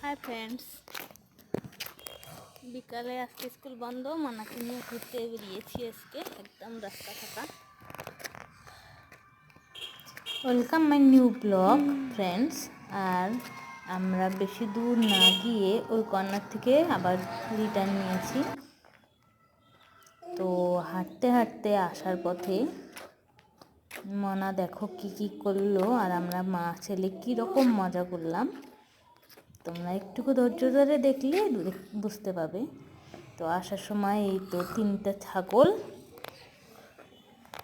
Hi friends, বিকালে আজকে school বন্ধ, মানাকে নিয়ে ঘুরতে বেরিয়েছি। আজকে একদম রাস্তা ফাঁকা। Welcome my new blog friends. আর আমরা বেশি দূর না গিয়ে ওই কর্নার থেকে আবার রিটার্ন নিয়েছি। তো হাঁটতে হাঁটতে আসার পথে মনা দেখো কি কি করলো, আর আমরা মা ছেলে কীরকম মজা করলাম। তোমরা একটুকু ধৈর্য ধরে দেখলে বুঝতে পাবে। তো আসার সময় এই তো 3টা ছাগল,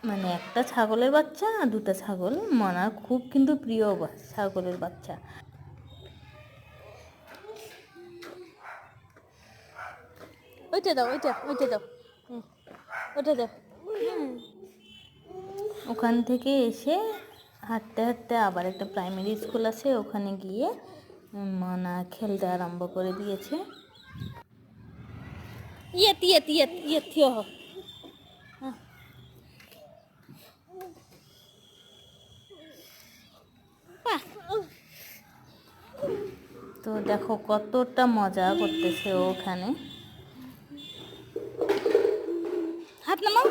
মানে একটা ছাগলের বাচ্চা আর 2টা ছাগল। মনার খুব কিন্তু প্রিয় ছাগলের বাচ্চা। ওইটা দাও, ওইটা দাও, ওইটা দাও। ওখান থেকে এসে হাঁটতে হাঁটতে আবার একটা প্রাইমারি স্কুল আছে, ওখানে গিয়ে মনা খেলতে আরম্ভ করে দিয়েছে। তো দেখো কতটা মজা করতেছে ওখানে। হাত নামাও।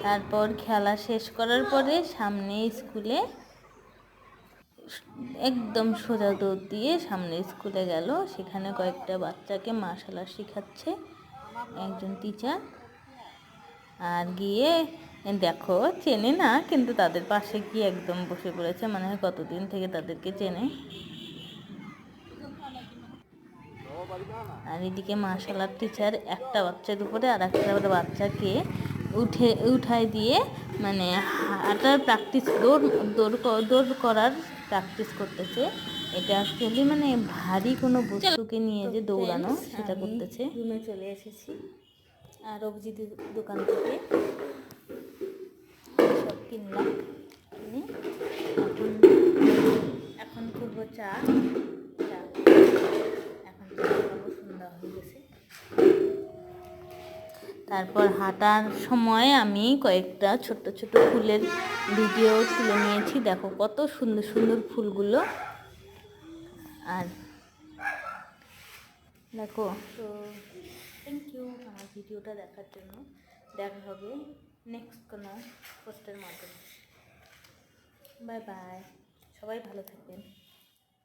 তারপর খেলা শেষ করার পরে সামনে স্কুলে একদম সোজা দৌড় দিয়ে সামনে স্কুলে গেল। সেখানে কয়েকটা বাচ্চাকে মার্শাল আর্ট শেখাচ্ছে একজন টিচার। আর গিয়ে দেখো চেনে না, কিন্তু তাদের পাশে গিয়ে একদম বসে পড়েছে, মানে কতদিন থেকে তাদেরকে চেনে। আর এদিকে মার্শাল আর্ট টিচার একটা বাচ্চার উপরে আর একটা বাচ্চাকে উঠায় দিয়ে মানে হাঁটার প্র্যাকটিস, দৌড় করার প্র্যাকটিস করতেছে। এটা অ্যাকচুয়ালি মানে ভারী কোনো বস্তুকে নিয়ে যে দৌড়ানো, সেটা করতেছে। রুমে চলে এসেছি আর অভিজিৎ দোকান থেকে সব কিনলাম। কিনে এখন করবো চা। তারপর হাঁটার সময় আমি কয়েকটা ছোট ছোট ফুলের ভিডিও তুলে নিয়েছি। দেখো কত সুন্দর সুন্দর ফুলগুলো। আর দেখো, তো থ্যাংক ইউ আমার ভিডিওটা দেখার জন্য। দেখা হবে নেক্সট কোনো পোস্টের মাধ্যমে। বাই বাই, সবাই ভালো থাকবেন।